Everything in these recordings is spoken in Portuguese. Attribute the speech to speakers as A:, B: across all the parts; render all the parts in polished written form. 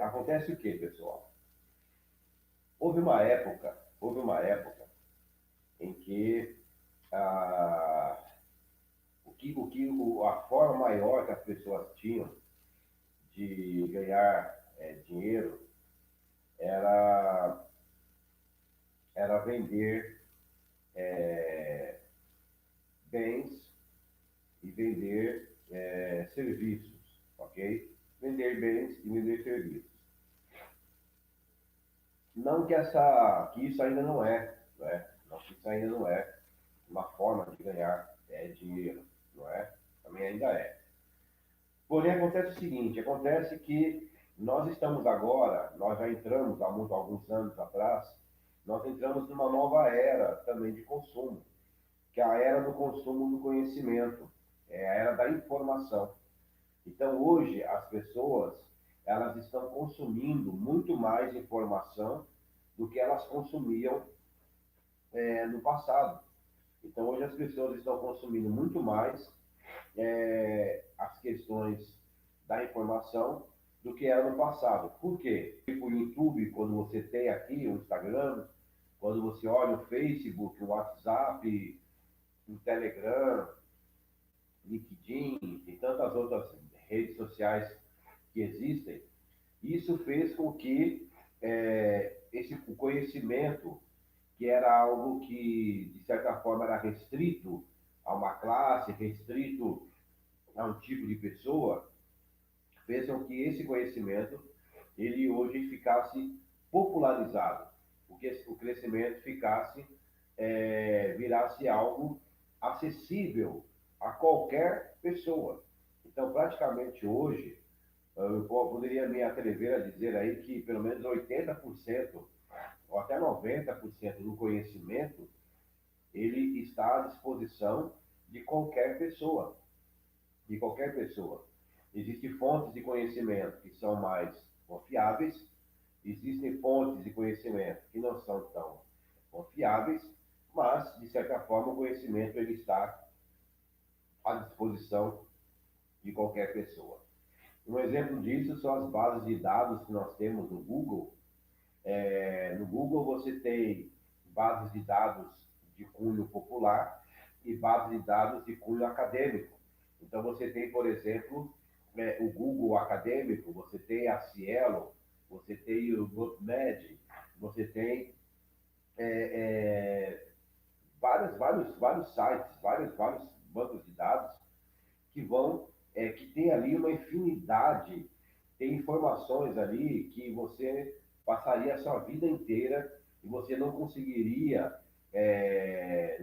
A: Acontece o que, pessoal? Houve uma época em que a, a forma maior que as pessoas tinham de ganhar dinheiro era, era vender bens e vender serviços, ok? Vender bens e vender serviços. Não que isso ainda não é, não é? Não que isso ainda não é uma forma de ganhar dinheiro, não é? Também ainda é. Porém, acontece o seguinte, acontece que nós já entramos alguns anos atrás, nós entramos numa nova era também de consumo, que é a era do consumo do conhecimento, é a era da informação. Então, hoje, as pessoas, elas estão consumindo muito mais informação do que elas consumiam no passado. Então, hoje, as pessoas estão consumindo muito mais as questões da informação do que era no passado. Por quê? Tipo o YouTube, quando você tem aqui o Instagram, quando você olha o Facebook, o WhatsApp, o Telegram, LinkedIn e tantas outras redes sociais que existem, isso fez com que o conhecimento, que era algo que, de certa forma, era restrito a uma classe, restrito a um tipo de pessoa, fez com que esse conhecimento ele hoje ficasse popularizado, porque o crescimento virasse algo acessível a qualquer pessoa. Então, praticamente hoje, eu poderia me atrever a dizer aí que pelo menos 80% ou até 90% do conhecimento ele está à disposição de qualquer pessoa, de qualquer pessoa. Existem fontes de conhecimento que são mais confiáveis, existem fontes de conhecimento que não são tão confiáveis, mas, de certa forma, o conhecimento ele está à disposição de qualquer pessoa. Um exemplo disso são as bases de dados que nós temos no Google. No Google você tem bases de dados de cunho popular e bases de dados de cunho acadêmico. Então você tem, por exemplo, o Google acadêmico, você tem a Cielo, você tem o GoToMed, você tem é, vários sites, vários bancos de dados que tem ali uma infinidade, tem informações ali que você passaria a sua vida inteira e você não conseguiria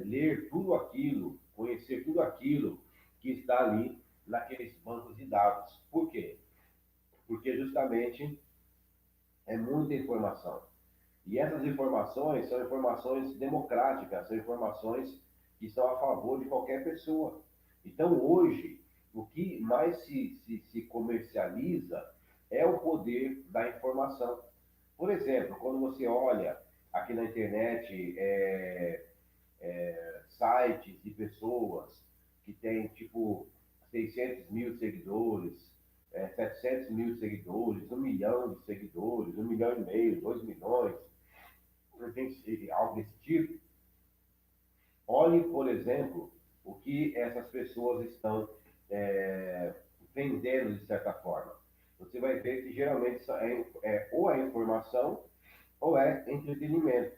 A: ler tudo aquilo, conhecer tudo aquilo que está ali naqueles bancos de dados. Por quê? Porque justamente é muita informação. E essas informações são informações democráticas, são informações que estão a favor de qualquer pessoa. Então, hoje, o que mais se comercializa é o poder da informação. Por exemplo, quando você olha aqui na internet sites de pessoas que têm tipo 600 mil seguidores, 700 mil seguidores, 1 milhão de seguidores, 1,5 milhão, 2 milhões, algo desse tipo. Olhe, por exemplo, o que essas pessoas estão é, vendendo de certa forma. Você vai ver que geralmente ou é informação ou é entretenimento,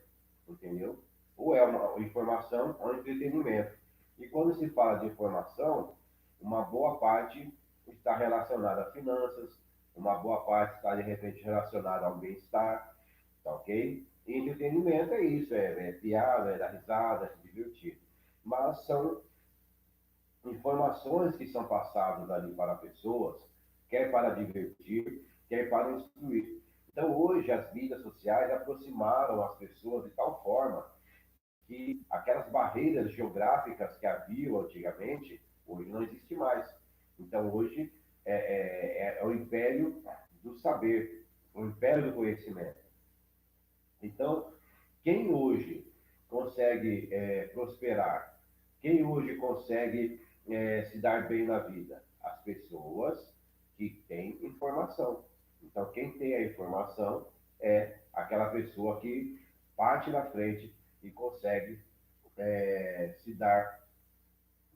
A: entendeu? Ou é uma informação ou entretenimento. E quando se fala de informação, uma boa parte está relacionada a finanças, uma boa parte está de repente relacionada ao bem-estar, tá ok? E entretenimento é isso, piada, é dar risada, é se divertir. Mas são informações que são passadas ali para pessoas, quer para divertir, quer para instruir. Então, hoje, as mídias sociais aproximaram as pessoas de tal forma que aquelas barreiras geográficas que haviam antigamente, hoje não existe mais. Então, hoje é o império do saber, o império do conhecimento. Então, quem hoje consegue prosperar, quem hoje consegue se dar bem na vida? As pessoas que têm informação, Então, quem tem a informação é aquela pessoa que parte na frente e consegue se dar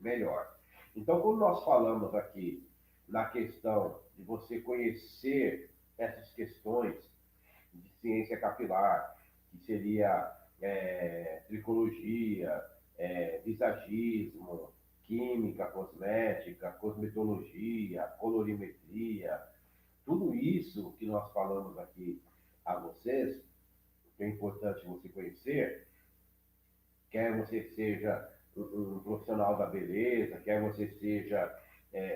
A: melhor. Então, quando nós falamos aqui na questão de você conhecer essas questões de ciência capilar, que seria tricologia, visagismo, química, cosmética, cosmetologia, colorimetria, tudo isso que nós falamos aqui a vocês, que é importante você conhecer, quer você seja um profissional da beleza, quer você seja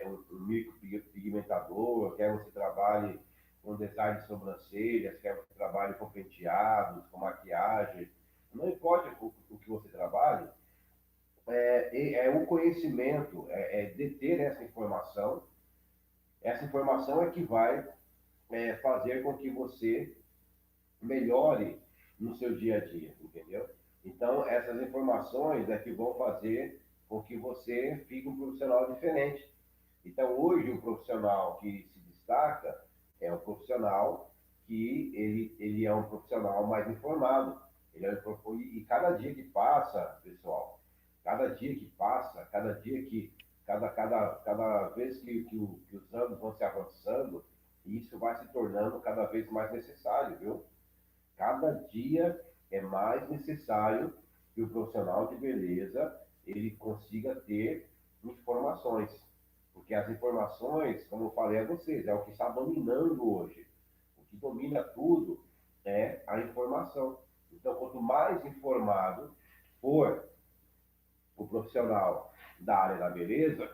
A: um micropigmentador, quer você trabalhe com design de sobrancelhas, quer você trabalhe com penteados, com maquiagem, não importa o que você trabalhe, o conhecimento, deter essa informação é que vai fazer com que você melhore no seu dia a dia, entendeu? Então, essas informações é que vão fazer com que você fique um profissional diferente. Então, hoje, o profissional que se destaca é um profissional que ele é um profissional mais informado. E cada dia que passa, pessoal, cada dia que passa, cada vez que os anos vão se avançando, isso vai se tornando cada vez mais necessário, viu? Cada dia é mais necessário que o profissional de beleza ele consiga ter informações, porque as informações, como eu falei a vocês, é o que está dominando hoje. O que domina tudo é a informação. Então, quanto mais informado for o profissional da área da beleza,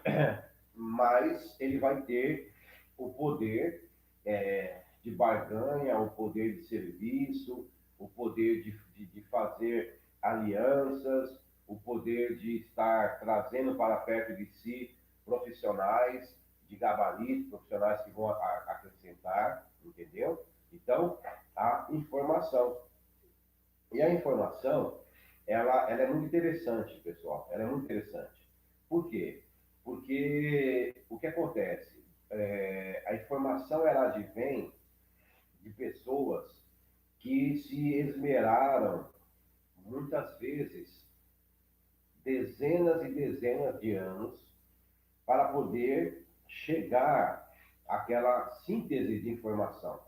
A: mais ele vai ter o poder de barganha, o poder de serviço, o poder de fazer alianças, o poder de estar trazendo para perto de si profissionais de gabarito, profissionais que vão acrescentar, entendeu? Então, a informação. E a informação, ela é muito interessante, pessoal. Ela é muito interessante. Por quê? Porque o que acontece? A informação, ela advém de pessoas que se esmeraram, muitas vezes, dezenas e dezenas de anos para poder chegar àquela síntese de informação.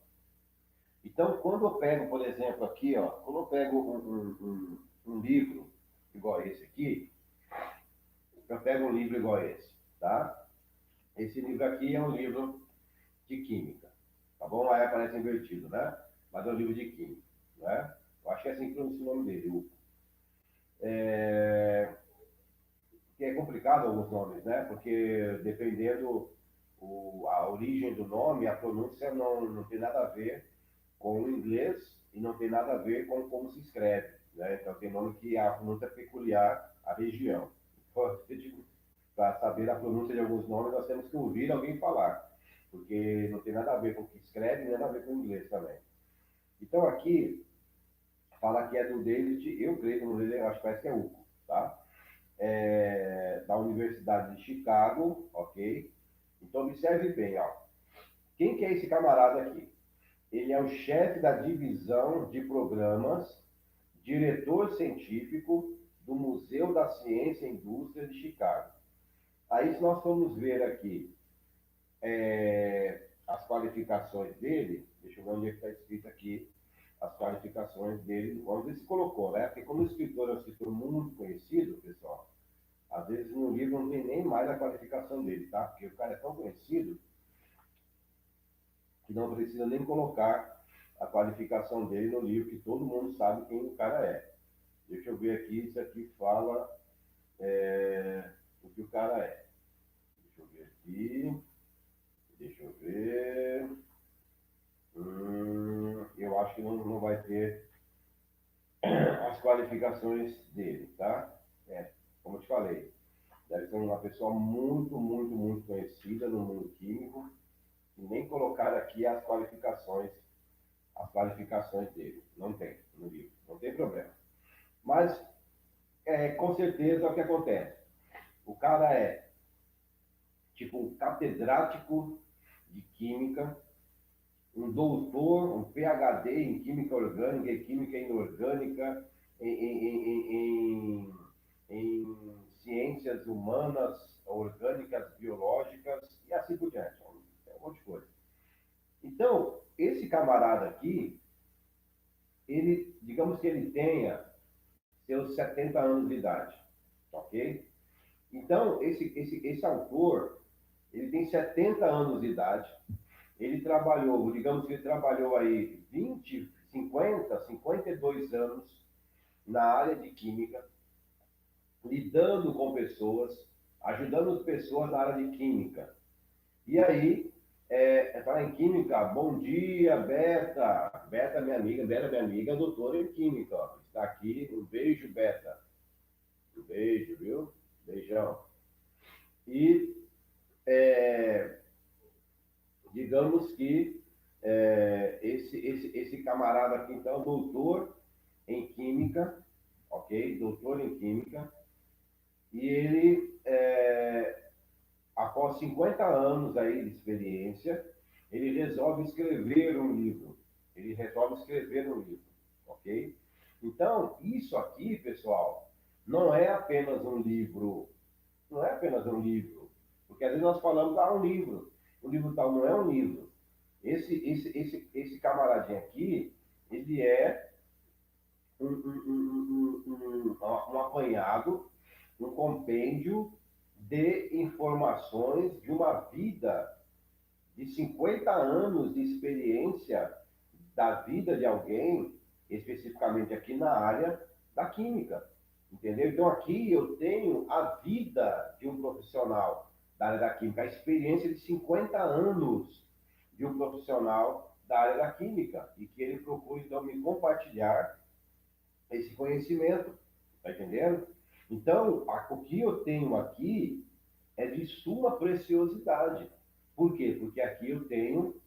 A: Então, quando eu pego, por exemplo, aqui, ó, quando eu pego um livro igual esse aqui, eu pego um livro igual esse, tá? Esse livro aqui é um livro de química, tá bom? Aí aparece invertido, né? Mas é um livro de química, né? Eu acho que é assim que pronuncia o nome dele, Hugo. Que é complicado alguns nomes, né? Porque dependendo a origem do nome, a pronúncia não tem nada a ver com o inglês e não tem nada a ver com como se escreve, né? Então tem nome que a pronúncia é peculiar à região. Para saber a pronúncia de alguns nomes, nós temos que ouvir alguém falar, porque não tem nada a ver com o que escreve, nem nada a ver com o inglês também. Então aqui, fala que é do David, eu creio que no dele, acho que parece que é Hugo, tá? Da Universidade de Chicago, ok? Então observe bem, ó. Quem que é esse camarada aqui? Ele é o chefe da divisão de programas, diretor científico do Museu da Ciência e Indústria de Chicago. Aí, se nós formos ver aqui as qualificações dele, deixa eu ver onde é que está escrito aqui as qualificações dele. Vamos ver se colocou, né? Porque como o escritor é um escritor muito conhecido, pessoal, às vezes no livro não tem nem mais a qualificação dele, tá? Porque o cara é tão conhecido que não precisa nem colocar a qualificação dele no livro, que todo mundo sabe quem o cara é. Deixa eu ver aqui, isso aqui fala o que o cara é. Deixa eu ver aqui. Deixa eu ver. Eu acho que não vai ter as qualificações dele, tá? Como eu te falei, deve ser uma pessoa muito, muito, muito conhecida no mundo químico e nem colocar aqui as qualificações dele. Não tem no livro, não tem problema. Mas, com certeza, o que acontece? O cara é tipo um catedrático de química, um um doutor, um PhD em química orgânica e química inorgânica, em ciências humanas, orgânicas, biológicas e assim por diante. Um monte de coisa. Então, esse camarada aqui, ele, digamos que ele tenha seus 70 anos de idade, ok? Então, esse autor, ele tem 70 anos de idade, ele trabalhou, digamos que ele trabalhou aí 20, 50, 52 anos na área de química, lidando com pessoas, ajudando as pessoas na área de química. E aí, falar em química, bom dia, Beta. Beta, minha amiga, doutora em química. Ó. Está aqui, um beijo, Beta. Um beijo, viu? Beijão. E digamos que esse camarada aqui, então, doutor em química, ok? Doutor em química. E ele, após 50 anos aí de experiência, ele resolve escrever um livro. Ele resolve escrever um livro, ok? Então, isso aqui, pessoal, não é apenas um livro, não é apenas um livro, porque às vezes nós falamos, um livro tal, não é um livro. Esse camaradinho aqui, ele é um apanhado, um compêndio de informações de uma vida de 50 anos de experiência da vida de alguém, especificamente aqui na área da química. Entendeu? Então aqui eu tenho a vida de um profissional da área da química, a experiência de 50 anos de um profissional da área da química e que ele procura então me compartilhar esse conhecimento, tá entendendo? Então, o que eu tenho aqui é de suma preciosidade. Por quê? Porque aqui eu tenho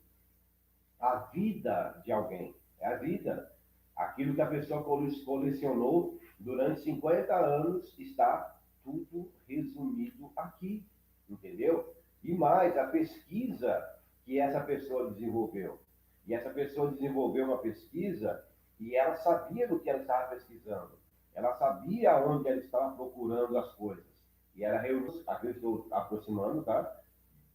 A: a vida de alguém. É a vida. Aquilo que a pessoa colecionou durante 50 anos está tudo resumido aqui. Entendeu? E mais, a pesquisa que essa pessoa desenvolveu. E essa pessoa desenvolveu uma pesquisa e ela sabia do que ela estava pesquisando. Ela sabia onde ela estava procurando as coisas. E ela reuniu, aqui eu estou aproximando, tá?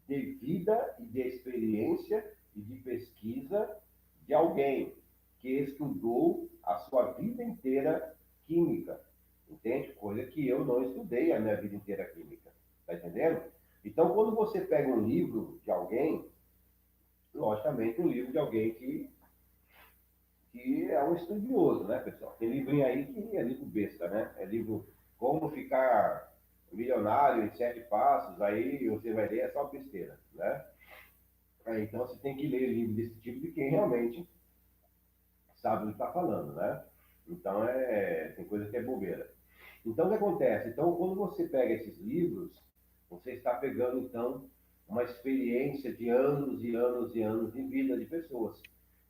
A: De vida e de experiência e de pesquisa de alguém que estudou a sua vida inteira química, entende? Coisa que eu não estudei a minha vida inteira química, tá entendendo? Então, quando você pega um livro de alguém, logicamente um livro de alguém que é um estudioso, né, pessoal? Tem livrinho aí que é livro besta, né? É livro Como Ficar Milionário em 7 Passos, aí você vai ler, é só besteira, né? Então você tem que ler livro desse tipo de quem realmente sabe o que está falando, né? Então tem coisa que é bobeira. Então o que acontece? Então quando você pega esses livros, você está pegando então uma experiência de anos e anos e anos de vida de pessoas.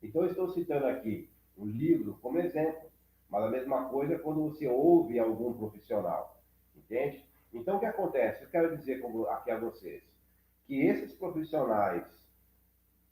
A: Então eu estou citando aqui um livro como exemplo, mas a mesma coisa é quando você ouve algum profissional, entende? Então o que acontece? Eu quero dizer aqui a vocês que esses profissionais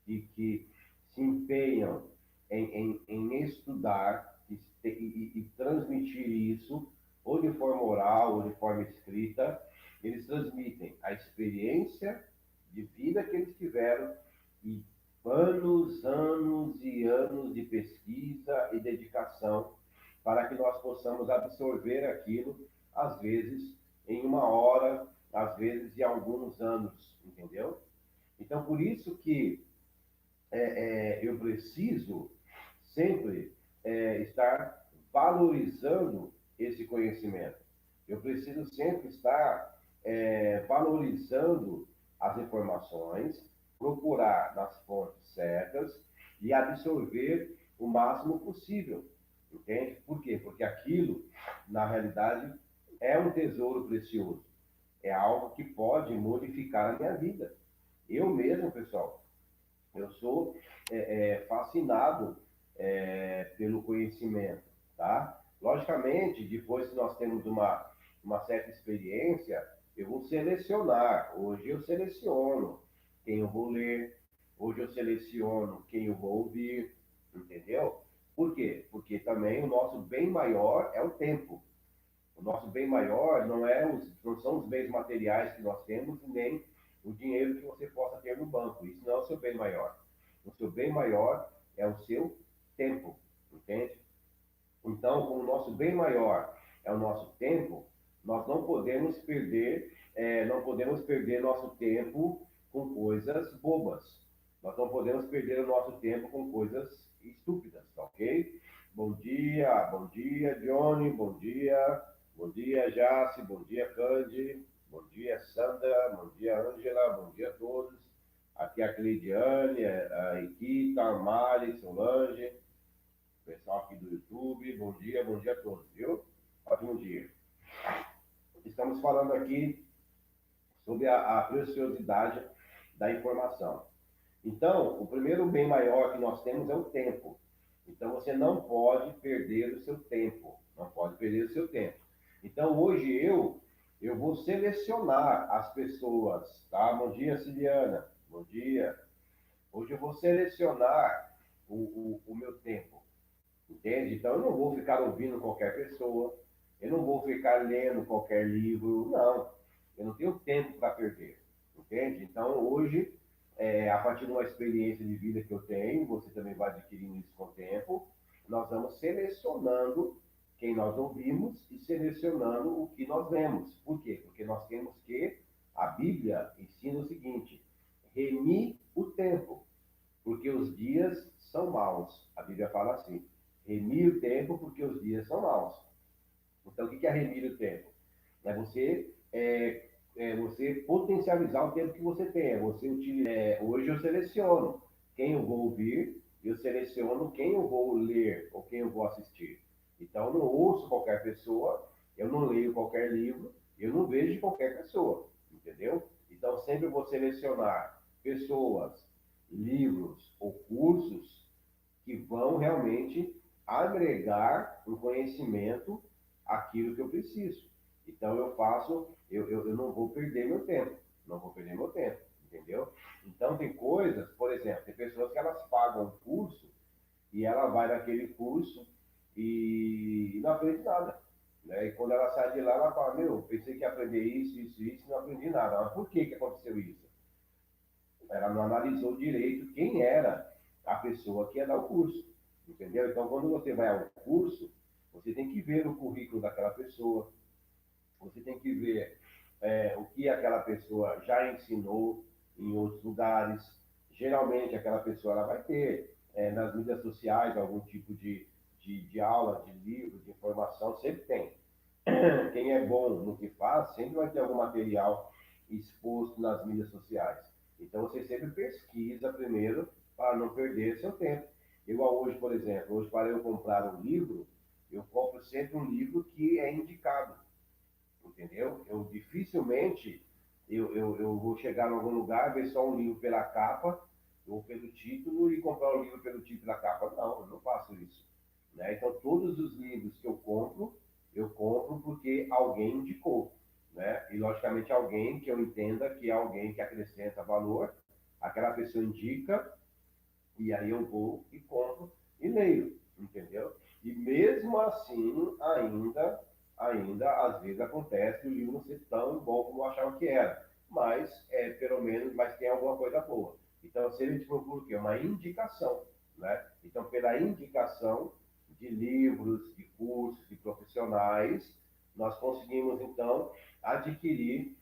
A: que se empenham em estudar e transmitir isso, ou de forma oral, ou de forma escrita, eles transmitem a experiência de vida que eles tiveram e anos, anos e anos de pesquisa e dedicação para que nós possamos absorver aquilo, às vezes em uma hora, às vezes em alguns anos, entendeu? Então, por isso que eu preciso sempre estar valorizando esse conhecimento. Eu preciso sempre estar valorizando as informações, procurar nas fontes certas e absorver o máximo possível. Entende? Por quê? Porque aquilo, na realidade, é um tesouro precioso. É algo que pode modificar a minha vida. Eu mesmo, pessoal, eu sou fascinado pelo conhecimento, tá? Logicamente, depois que nós temos uma certa experiência, eu vou selecionar. Hoje eu seleciono quem eu vou ler, Hoje eu seleciono quem eu vou ouvir, entendeu? Por quê? Porque também o nosso bem maior é o tempo. O nosso bem maior não são os bens materiais que nós temos, nem o dinheiro que você possa ter no banco. Isso não é o seu bem maior. O seu bem maior é o seu tempo, entende? Então, como o nosso bem maior é o nosso tempo, nós não podemos perder nosso tempo com coisas bobas. Nós não podemos perder o nosso tempo com coisas estúpidas, tá ok? Bom dia, Johnny, bom dia, Jace, bom dia, Candy, bom dia, Sandra, bom dia, Ângela, bom dia a todos. Aqui é a Cleidiane, a Ikita, a Mari, Solange, pessoal aqui do YouTube, bom dia a todos, viu? Ótimo dia. Estamos falando aqui sobre a preciosidade da informação. Então, o primeiro bem maior que nós temos é o tempo. Então, você não pode perder o seu tempo. Não pode perder o seu tempo. Então, hoje eu vou selecionar as pessoas, tá? Bom dia, Ciliana. Bom dia. Hoje eu vou selecionar o meu tempo. Entende? Então, eu não vou ficar ouvindo qualquer pessoa, eu não vou ficar lendo qualquer livro, não. Eu não tenho tempo para perder, entende? Então, hoje, a partir de uma experiência de vida que eu tenho, você também vai adquirindo isso com o tempo, nós vamos selecionando quem nós ouvimos e selecionando o que nós lemos. Por quê? Porque nós temos que, a Bíblia ensina o seguinte, remir o tempo, porque os dias são maus. A Bíblia fala assim, remir o tempo porque os dias são maus. Então, o que é remir o tempo? Você potencializar o tempo que você tem. Hoje eu seleciono quem eu vou ouvir, eu seleciono quem eu vou ler ou quem eu vou assistir. Então, eu não ouço qualquer pessoa, eu não leio qualquer livro, eu não vejo qualquer pessoa, entendeu? Então, sempre vou selecionar pessoas, livros ou cursos que vão realmente agregar um conhecimento àquilo que eu preciso. Então eu não vou perder meu tempo, não vou perder meu tempo, entendeu? Então tem coisas, por exemplo, tem pessoas que elas pagam um curso e ela vai naquele curso e não aprende nada. Né? E quando ela sai de lá, ela fala, meu, pensei que ia aprender isso, não aprendi nada. Mas por que aconteceu isso? Ela não analisou direito quem era a pessoa que ia dar o curso, entendeu? Então, quando você vai ao curso, você tem que ver o currículo daquela pessoa, você tem que ver o que aquela pessoa já ensinou em outros lugares. Geralmente, aquela pessoa ela vai ter nas mídias sociais algum tipo de aula, de livro, de informação, sempre tem. Quem é bom no que faz, sempre vai ter algum material exposto nas mídias sociais. Então você sempre pesquisa primeiro para não perder seu tempo. Igual hoje, por exemplo, hoje para eu comprar um livro, eu compro sempre um livro que é indicado, entendeu? Eu dificilmente eu vou chegar em algum lugar, ver só um livro pela capa, ou pelo título, e comprar um livro pelo título da capa. Não, eu não faço isso. Né? Então, todos os livros que eu compro porque alguém indicou. Né? E, logicamente, alguém que eu entenda que é alguém que acrescenta valor, aquela pessoa indica, e aí eu vou e compro e leio, entendeu? E mesmo assim, ainda às vezes acontece o livro não ser tão bom como eu achava que era, mas pelo menos, mas tem alguma coisa boa. Então, se a gente procura o quê? Uma indicação, né? Então, pela indicação de livros, de cursos, de profissionais, nós conseguimos então adquirir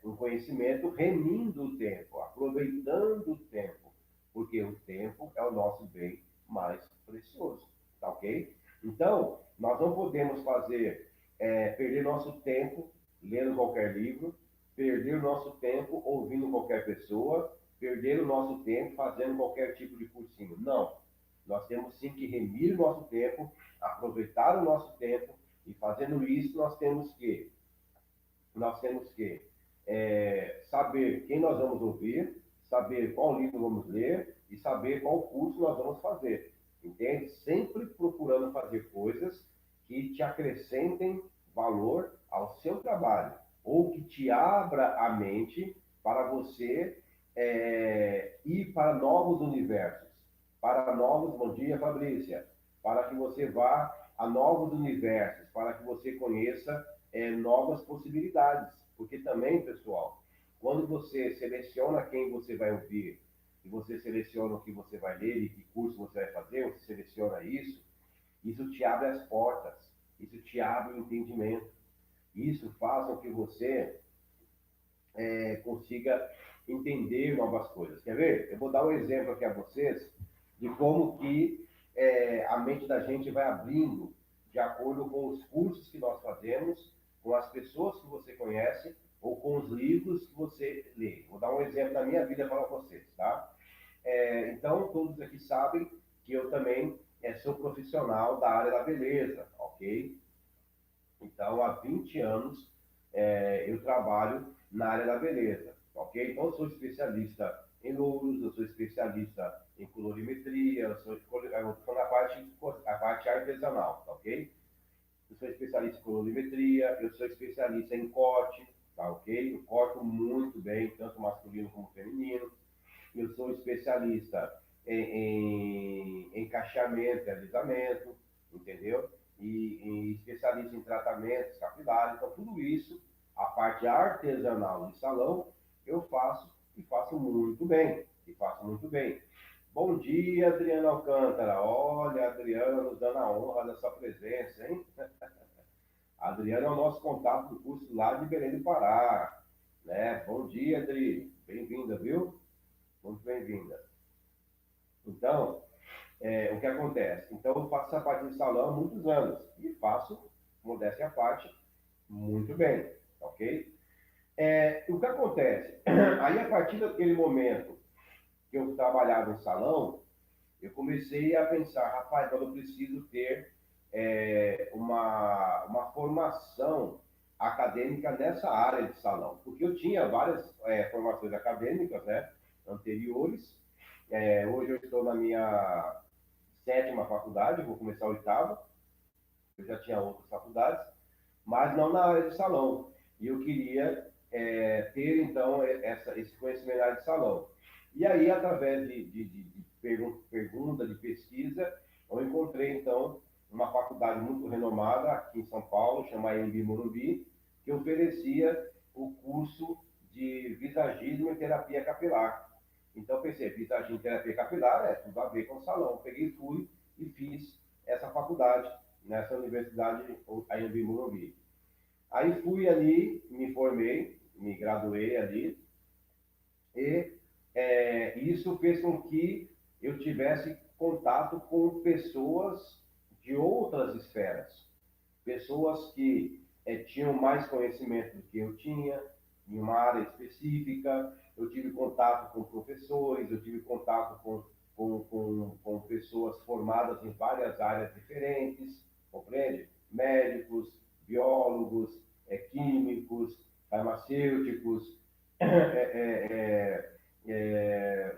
A: um conhecimento remindo o tempo, aproveitando o tempo, porque o tempo é o nosso bem mais precioso, tá ok? Então, nós não podemos perder nosso tempo lendo qualquer livro, perder o nosso tempo ouvindo qualquer pessoa, perder o nosso tempo fazendo qualquer tipo de cursinho. Não. Nós temos sim que remir o nosso tempo, aproveitar o nosso tempo, e fazendo isso nós temos que saber quem nós vamos ouvir, saber qual livro vamos ler e saber qual curso nós vamos fazer. Entende? Sempre procurando fazer coisas que te acrescentem valor ao seu trabalho ou que te abra a mente para você ir para novos universos, para novos, bom dia, Fabrícia, para que você vá a novos universos, para que você conheça novas possibilidades. Porque também, pessoal, quando você seleciona quem você vai ouvir, e você seleciona o que você vai ler e que curso você vai fazer, você seleciona isso te abre as portas, isso te abre o entendimento, isso faz com que você consiga entender novas coisas. Quer ver? Eu vou dar um exemplo aqui a vocês de como que a mente da gente vai abrindo de acordo com os cursos que nós fazemos, com as pessoas que você conhece ou com os livros que você lê. Vou dar um exemplo da minha vida para vocês, tá? Então, todos aqui sabem que eu também sou profissional da área da beleza, ok? Então, há 20 anos eu trabalho na área da beleza, ok? Então, eu sou especialista em louros, eu sou especialista em colorimetria, eu sou na parte artesanal, tá ok? Eu sou especialista em colorimetria, eu sou especialista em corte, tá ok? Eu corto muito bem, tanto masculino como feminino. Eu sou especialista em encaixamento e alisamento, entendeu? E especialista em tratamentos capilares. Então, tudo isso, a parte artesanal de salão, eu faço e faço muito bem. E faço muito bem. Bom dia, Adriano Alcântara. Olha, Adriano, nos dando a honra da sua presença, hein? Adriano é o nosso contato do curso lá de Belém do Pará. Né? Bom dia, Adri. Bem-vinda, viu? Muito bem-vinda. Então, o que acontece? Então, eu faço essa parte de salão há muitos anos e faço, modéstia à parte, muito bem, ok? O que acontece? Aí, a partir daquele momento que eu trabalhava em salão, eu comecei a pensar, rapaz, eu preciso ter uma formação acadêmica nessa área de salão, porque eu tinha várias formações acadêmicas, né, anteriores. Hoje eu estou na minha sétima faculdade, vou começar a oitava, eu já tinha outras faculdades, mas não na área de salão. E eu queria ter, então, esse conhecimento na área de salão. E aí, através de pergunta, de pesquisa, eu encontrei, então, uma faculdade muito renomada aqui em São Paulo, chamada Embi Morumbi, que oferecia o curso de visagismo e terapia capilar. Então, pensei, visagismo e terapia capilar é tudo a ver com salão. Peguei, fui e fiz essa faculdade nessa universidade, a Embi Morumbi. Aí fui ali, me formei, me graduei ali, e isso fez com que eu tivesse contato com pessoas de outras esferas, pessoas que tinham mais conhecimento do que eu tinha, em uma área específica. Eu tive contato com professores, eu tive contato com pessoas formadas em várias áreas diferentes, compreende? Médicos, biólogos, químicos, farmacêuticos,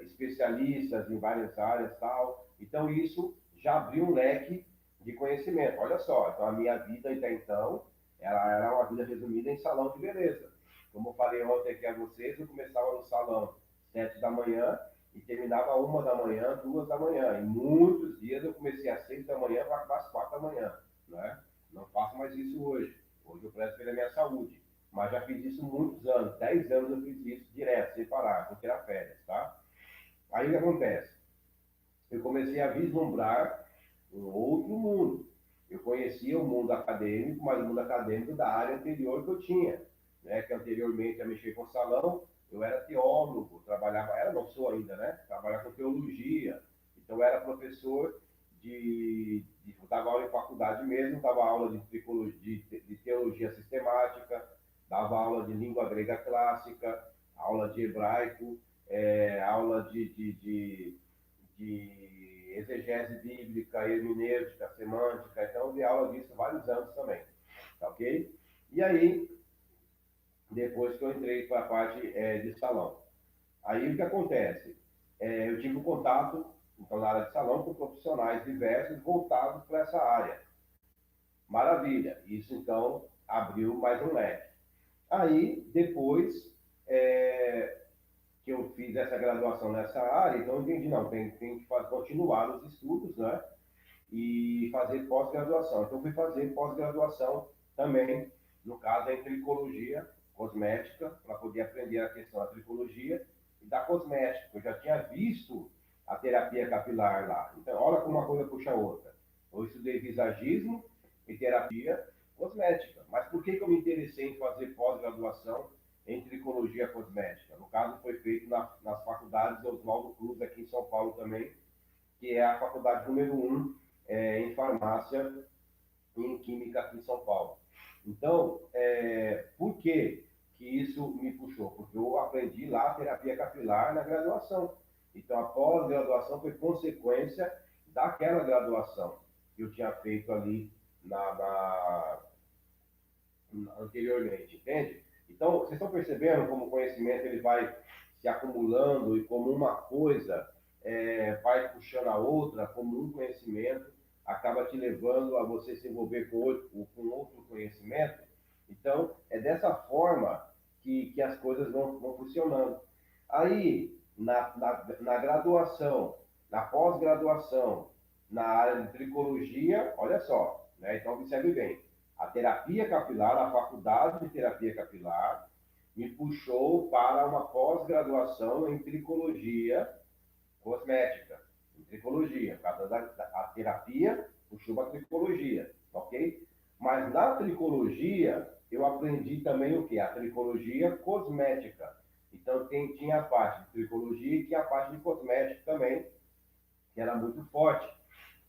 A: especialistas em várias áreas tal. Então, isso já abriu um leque de conhecimento. Olha só, então a minha vida até então, ela era uma vida resumida em salão de beleza. Como eu falei ontem aqui a vocês, eu começava no salão 7 da manhã e terminava 1 da manhã, 2 da manhã. E muitos dias eu comecei às 6 da manhã para acabar às 4 da manhã. Né? Não faço mais isso hoje. Hoje eu prezo pela minha saúde. Mas já fiz isso muitos anos. 10 anos eu fiz isso direto, sem parar, sem tirar férias, tá? Aí o que acontece? Eu comecei a vislumbrar um outro mundo. Eu conhecia o mundo acadêmico, mas o mundo acadêmico da área anterior que eu tinha, né? Que anteriormente a mexer com salão, eu era teólogo, trabalhava, não sou ainda, né? Trabalhava com teologia, então eu era professor dava aula em faculdade mesmo, dava aula de teologia sistemática, dava aula de língua grega clássica, aula de hebraico, aula de exegese bíblica, hermenêutica, semântica. Então, eu dei aula disso há vários anos também. Tá ok? E aí, depois que eu entrei para a parte de salão. Aí, o que acontece? Eu tive um contato, então, na área de salão, com profissionais diversos voltados para essa área. Maravilha. Isso, então, abriu mais um leque. Aí, depois, que eu fiz essa graduação nessa área, então eu entendi, não, tem que continuar os estudos, né? E fazer pós-graduação. Então, fui fazer pós-graduação também, no caso, em tricologia cosmética, para poder aprender a questão da tricologia e da cosmética. Eu já tinha visto a terapia capilar lá. Então, olha como uma coisa puxa a outra. Eu estudei visagismo e terapia cosmética. Mas por que eu me interessei em fazer pós-graduação em tricologia cosmética? No caso, foi feito nas faculdades Oswaldo Cruz, aqui em São Paulo também, que é a faculdade número um em farmácia e em química aqui em São Paulo. Então, por que isso me puxou? Porque eu aprendi lá a terapia capilar na graduação. Então, a pós-graduação foi consequência daquela graduação que eu tinha feito ali anteriormente, entende? Então, vocês estão percebendo como o conhecimento ele vai se acumulando e como uma coisa vai puxando a outra, como um conhecimento acaba te levando a você se envolver com outro conhecimento. Então, é dessa forma que as coisas vão funcionando. Aí, na graduação, na pós-graduação, na área de tricologia, olha só, né? Então, observe bem, a terapia capilar, a faculdade de terapia capilar, me puxou para uma pós-graduação em tricologia cosmética, em tricologia. A terapia puxou para a tricologia, ok? Mas na tricologia, eu aprendi também o que? A tricologia cosmética. Então, tinha a parte de tricologia e tinha a parte de cosmética também, que era muito forte,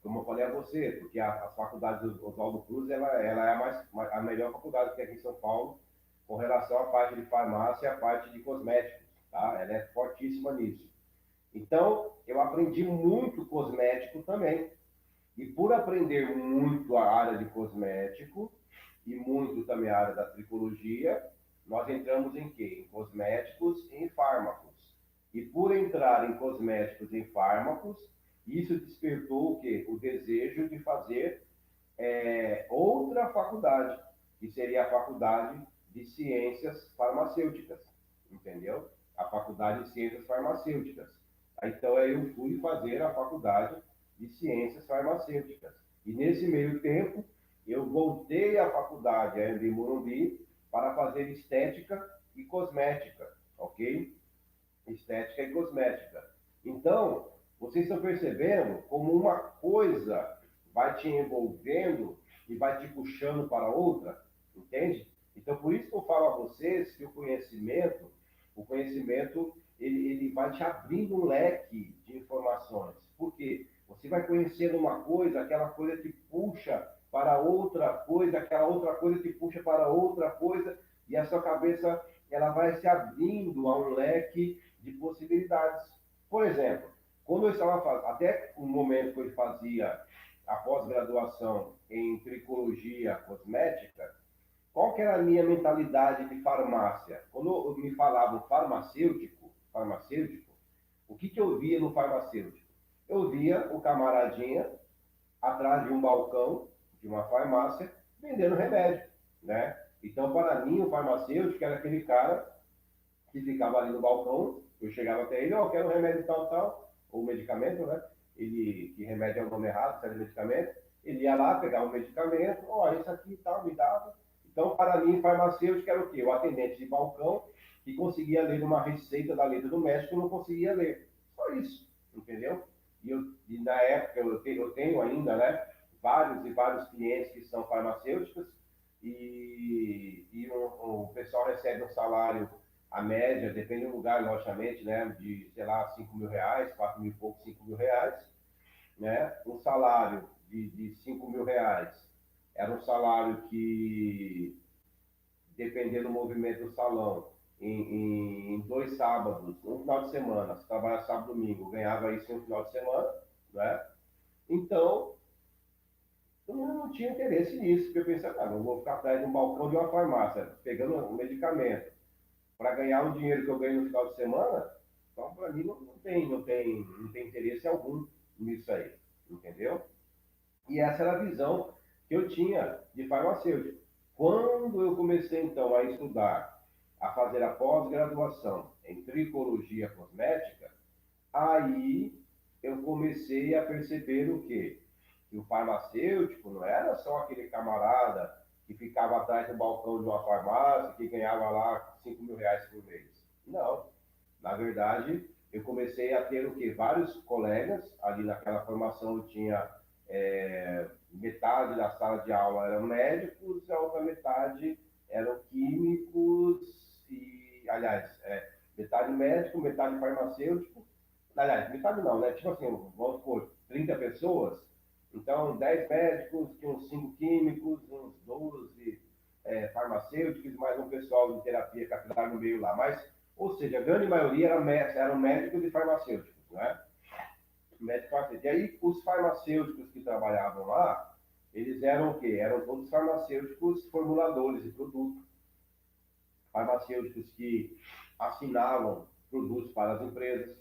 A: como eu falei a você, porque a faculdade do Oswaldo Cruz ela é a melhor faculdade que tem aqui em São Paulo com relação à parte de farmácia e à parte de cosméticos, tá? Ela é fortíssima nisso. Então, eu aprendi muito cosmético também. E por aprender muito a área de cosmético e muito também a área da tricologia, nós entramos em quê? Em cosméticos e em fármacos. E por entrar em cosméticos e em fármacos, isso despertou o quê? O desejo de fazer outra faculdade, que seria a faculdade de ciências farmacêuticas, entendeu? A faculdade de ciências farmacêuticas. Então, eu fui fazer a faculdade de ciências farmacêuticas. E nesse meio tempo, eu voltei à faculdade ainda em Morumbi para fazer estética e cosmética, ok? Estética e cosmética. Então, vocês estão percebendo como uma coisa vai te envolvendo e vai te puxando para outra, entende? Então, por isso que eu falo a vocês que o conhecimento, ele vai te abrindo um leque de informações. Por quê? Você vai conhecendo uma coisa, aquela coisa te puxa para outra coisa, aquela outra coisa te puxa para outra coisa, e a sua cabeça ela vai se abrindo a um leque de possibilidades. Por exemplo, quando eu estava fazendo, até o momento que eu fazia a pós-graduação em tricologia cosmética, qual que era a minha mentalidade de farmácia? Quando me falavam farmacêutico, o que eu via no farmacêutico? Eu via o camaradinha atrás de um balcão de uma farmácia vendendo remédio, né? Então, para mim, o farmacêutico era aquele cara que ficava ali no balcão, eu chegava até ele, ó, oh, quero um remédio tal, tal, ou medicamento, né? Ele, que remédio é o nome errado, se era medicamento, ele ia lá, pegava o medicamento, ó, oh, esse aqui tal, me dava. Então, para mim, farmacêutico era o quê? O atendente de balcão que conseguia ler uma receita da letra do médico, não conseguia ler. Só isso, entendeu? E na época, eu tenho ainda, né, vários e vários clientes que são farmacêuticos e o pessoal recebe um salário a média, depende do lugar, logicamente, né, de, sei lá, 5 mil reais, 4 mil e pouco, 5 mil reais, né, um salário de 5 mil reais era um salário que, dependendo do movimento do salão, em 2 sábados, um final de semana, se trabalha sábado e domingo, ganhava isso em um final de semana, né, então, eu não tinha interesse nisso, porque eu pensei, ah, não vou ficar atrás de um balcão de uma farmácia, pegando um medicamento, para ganhar o dinheiro que eu ganho no final de semana, então para mim não tem interesse algum nisso aí, entendeu? E essa era a visão que eu tinha de farmacêutico. Quando eu comecei então a estudar a fazer a pós-graduação em tricologia cosmética, aí eu comecei a perceber o quê? Que o farmacêutico não era só aquele camarada que ficava atrás do balcão de uma farmácia, que ganhava lá R$ 5.000 por mês. Não. Na verdade, eu comecei a ter o quê? Vários colegas, ali naquela formação eu tinha metade da sala de aula eram médicos, a outra metade eram químicos e, aliás, metade médico, metade farmacêutico. Aliás, metade não, né? Tipo assim, vamos supor, 30 pessoas, então 10 médicos, uns 5 químicos, uns 12 farmacêuticos, mais um pessoal de terapia capilar no meio lá. Mas, ou seja, a grande maioria eram médicos e farmacêuticos, né? Médico farmacêutico. E aí, os farmacêuticos que trabalhavam lá, eles eram o quê? Eram todos farmacêuticos formuladores de produto, farmacêuticos que assinavam produtos para as empresas,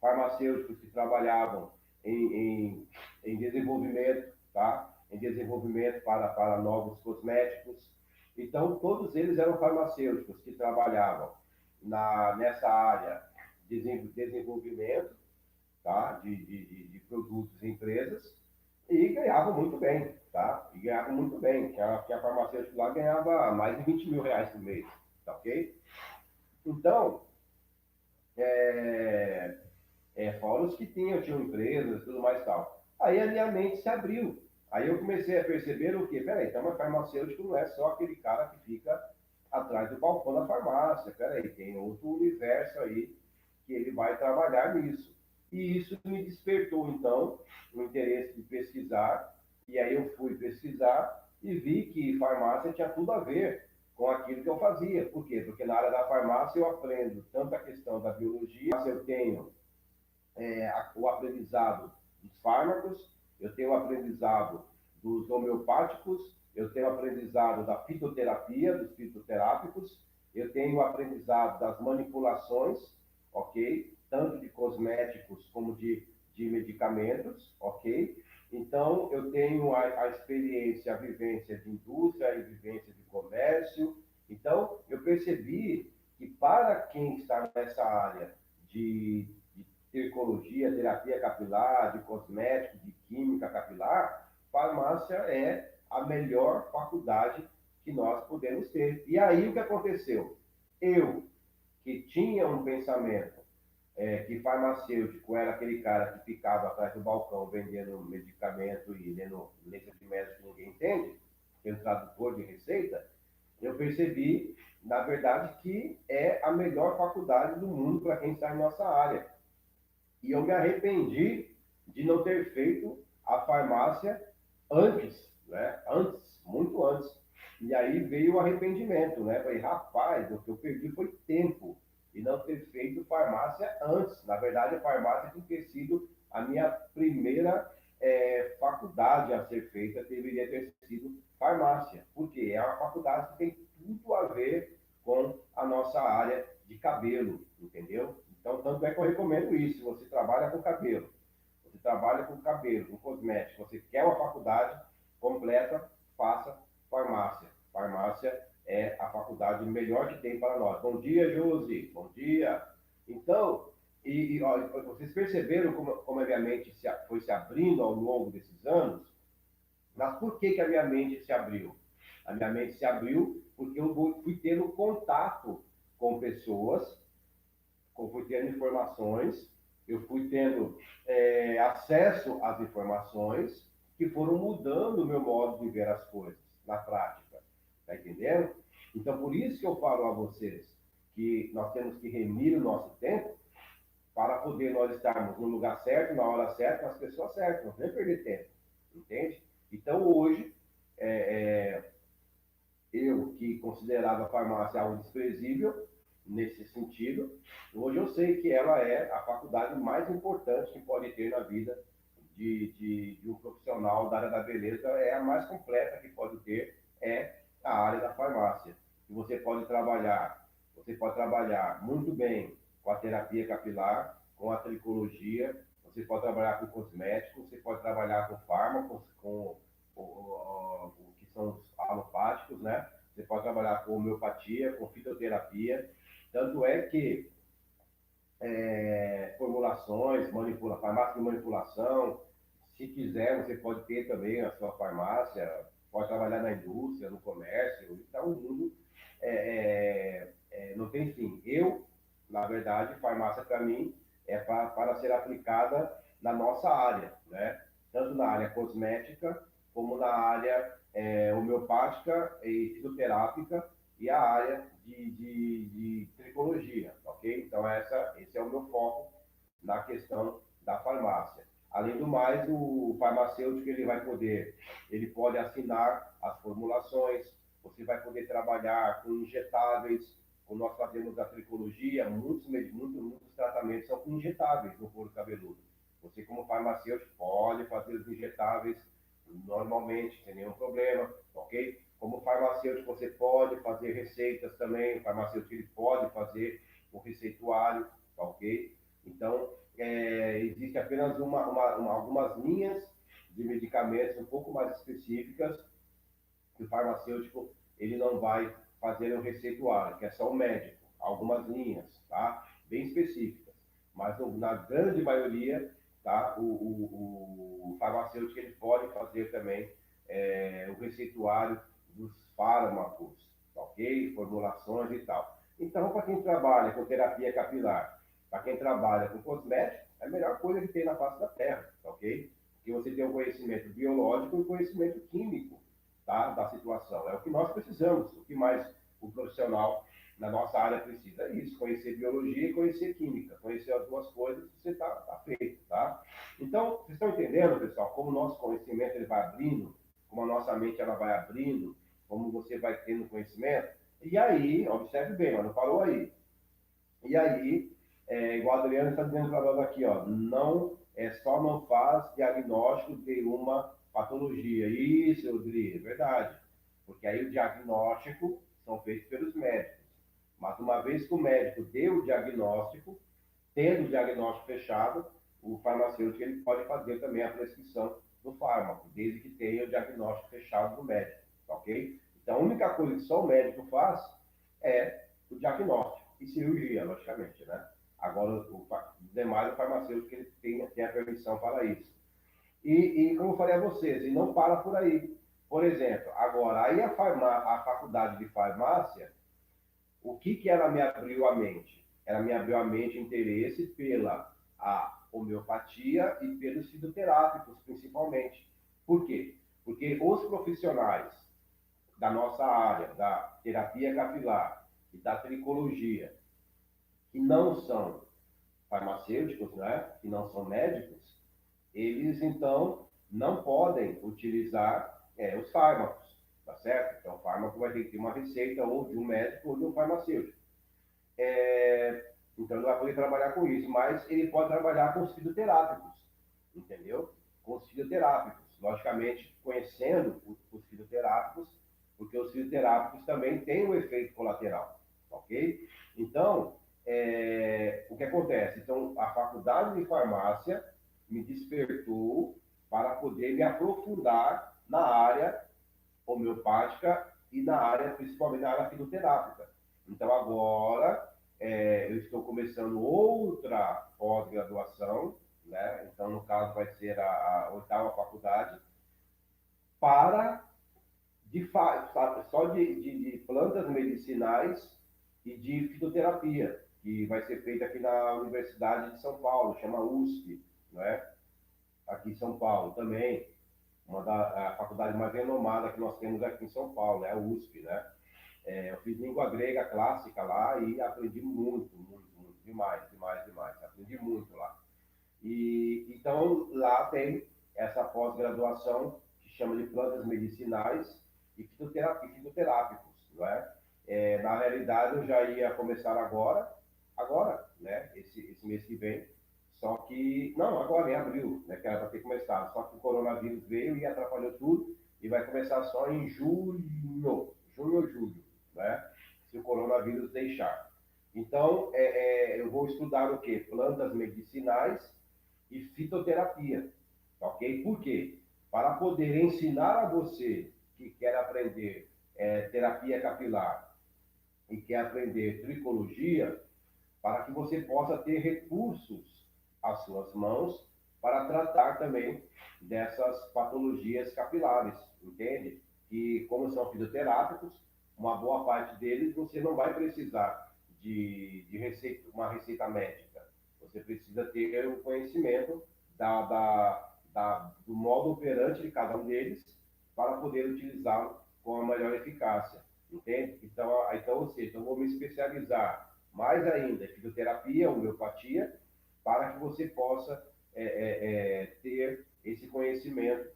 A: farmacêuticos que trabalhavam em desenvolvimento, tá? Em desenvolvimento para novos cosméticos. Então, todos eles eram farmacêuticos que trabalhavam nessa área de desenvolvimento, tá? De produtos e empresas e ganhavam muito bem, tá? E ganhavam muito bem, que a farmacêutica lá ganhava mais de R$ 20.000 por mês, tá ok? Então, é, fora os que tinham empresas e tudo mais e tal. Aí a minha mente se abriu. Aí eu comecei a perceber o quê? Peraí, então o farmacêutico não é só aquele cara que fica atrás do balcão da farmácia. Peraí, tem outro universo aí que ele vai trabalhar nisso. E isso me despertou, então, o interesse de pesquisar. E aí eu fui pesquisar e vi que farmácia tinha tudo a ver com aquilo que eu fazia. Por quê? Porque na área da farmácia eu aprendo tanto a questão da biologia, eu tenho o aprendizado dos fármacos, eu tenho o aprendizado dos homeopáticos, eu tenho o aprendizado da fitoterapia, dos fitoterápicos, eu tenho o aprendizado das manipulações, ok? Tanto de cosméticos como de medicamentos, ok? Então, eu tenho a experiência, a vivência de indústria e vivência de comércio. Então, eu percebi que para quem está nessa área de tricologia, terapia capilar, de cosmético, de química capilar, farmácia é a melhor faculdade que nós podemos ter. E aí o que aconteceu? Eu, que tinha um pensamento que farmacêutico era aquele cara que ficava atrás do balcão vendendo medicamento e lendo letra de médico que ninguém entende, sendo tradutor de receita, eu percebi, na verdade, que é a melhor faculdade do mundo para quem está em nossa área. E eu me arrependi de não ter feito a farmácia antes, né? Antes, muito antes. E aí veio o arrependimento, né? Falei, rapaz, o que eu perdi foi tempo e não ter feito farmácia antes. Na verdade, a farmácia tem que ter sido a minha primeira faculdade a ser feita, deveria ter sido farmácia, porque é uma faculdade que tem tudo a ver com a nossa área de cabelo, entendeu? Então, tanto é que eu recomendo isso. Se você trabalha com cabelo, você trabalha com cabelo, com cosmético, você quer uma faculdade completa, faça farmácia. Farmácia é a faculdade melhor que tem para nós. Bom dia, Josi. Bom dia. Então, ó, vocês perceberam como a minha mente foi se abrindo ao longo desses anos? Mas por que a minha mente se abriu? A minha mente se abriu porque eu fui tendo contato com pessoas, fui tendo informações, eu fui tendo acesso às informações que foram mudando o meu modo de ver as coisas na prática. Está entendendo? Então, por isso que eu falo a vocês que nós temos que remir o nosso tempo para poder nós estarmos no lugar certo, na hora certa, com as pessoas certas, não podemos perder tempo, entende? Então, hoje, eu que considerava a farmácia algo desprezível, nesse sentido, hoje eu sei que ela é a faculdade mais importante que pode ter na vida de um profissional da área da beleza, é a mais completa que pode ter, é a área da farmácia. E você pode trabalhar muito bem com a terapia capilar, com a tricologia, você pode trabalhar com cosméticos, você pode trabalhar com fármacos, com o que são os alopáticos, né? você pode trabalhar com homeopatia, com fitoterapia. Tanto é que formulações, farmácia de manipulação, se quiser, você pode ter também a sua farmácia, pode trabalhar na indústria, no comércio. Então, o mundo não tem fim. Na verdade, farmácia para mim é para ser aplicada na nossa área, né? Tanto na área cosmética, como na área homeopática e fitoterápica e a área de tricologia, ok? Então, esse é o meu foco na questão da farmácia. Além do mais, o farmacêutico ele pode assinar as formulações, você vai poder trabalhar com injetáveis, como nós fazemos a tricologia, muitos tratamentos são com injetáveis no couro cabeludo. Você, como farmacêutico, pode fazer os injetáveis normalmente, sem nenhum problema, ok? Como farmacêutico, você pode fazer receitas também, o farmacêutico ele pode fazer o receituário, ok? Então, existe apenas algumas linhas de medicamentos um pouco mais específicas que o farmacêutico ele não vai fazer o receituário, que é só o médico, algumas linhas, tá? Bem específicas. Mas na grande maioria, tá? O farmacêutico ele pode fazer também o receituário dos fármacos, ok? Formulações e tal. Então, para quem trabalha com terapia capilar, para quem trabalha com cosmético, é a melhor coisa que tem na face da Terra, ok? Porque você tem um conhecimento biológico e um conhecimento químico, tá? Da situação. É o que nós precisamos, o que mais o profissional na nossa área precisa. É isso, conhecer biologia e conhecer química. Conhecer as duas coisas, você está feito, tá? Então, vocês estão entendendo, pessoal, como o nosso conhecimento ele vai abrindo, como a nossa mente ela vai abrindo, como você vai tendo conhecimento. E aí, observe bem, mas não parou aí. E aí, igual a Adriana está dizendo para nós aqui, ó, só não faz diagnóstico de uma patologia. Isso, Rodrigo, é verdade. Porque aí o diagnóstico são feitos pelos médicos. Mas uma vez que o médico deu o diagnóstico, tendo o diagnóstico fechado, o farmacêutico ele pode fazer também a prescrição do fármaco, desde que tenha o diagnóstico fechado do médico, ok? Então, a única coisa que só o médico faz é o diagnóstico e cirurgia, logicamente, né? Agora, o demais, o farmacêutico ele tem a permissão para isso. E como eu falei a vocês, e não para por aí. Por exemplo, agora, aí a faculdade de farmácia, o que ela me abriu a mente? Ela me abriu a mente interesse pela a homeopatia e pelos fitoterápicos, principalmente. Por quê? Porque os profissionais da nossa área, da terapia capilar e da tricologia, que não são farmacêuticos, né? Que não são médicos, eles então não podem utilizar os fármacos, tá certo? Então, o fármaco vai ter que ter uma receita ou de um médico ou de um farmacêutico. Então, ele vai poder trabalhar com isso, mas ele pode trabalhar com os fitoterápicos, entendeu? Com os fitoterápicos, logicamente conhecendo os fitoterápicos, porque os fitoterápicos também têm um efeito colateral, ok? Então, o que acontece? Então, a faculdade de farmácia me despertou para poder me aprofundar na área homeopática e na área, principalmente na área fitoterápica. Então, agora, eu estou começando outra pós-graduação, né? Então, no caso, vai ser a oitava faculdade, para só de plantas medicinais e de fitoterapia, que vai ser feita aqui na Universidade de São Paulo, chama USP, né? Aqui em São Paulo também, a faculdade mais renomada que nós temos aqui em São Paulo, é a USP, né? Eu fiz língua grega clássica lá e aprendi muito, muito, muito, demais, demais, demais. Aprendi muito lá. E então lá tem essa pós-graduação que chama de plantas medicinais e fitoterápicos, não é? Na realidade eu já ia começar agora, né? Esse mês que vem. Só que, não, agora em abril, né? Que era para ter começado. Só que o coronavírus veio e atrapalhou tudo e vai começar só em junho ou julho, né? Se o coronavírus deixar. Então, eu vou estudar o quê? Plantas medicinais e fitoterapia, ok? Por quê? Para poder ensinar a você que quer aprender terapia capilar e quer aprender tricologia, para que você possa ter recursos às suas mãos para tratar também dessas patologias capilares, entende? Que, como são fitoterápicos, uma boa parte deles você não vai precisar de receita, uma receita médica. Você precisa ter o conhecimento do modo operante de cada um deles para poder utilizá-lo com a melhor eficácia, entende? Então, ou seja, eu vou me especializar mais ainda em fitoterapia, homeopatia, para que você possa ter esse conhecimento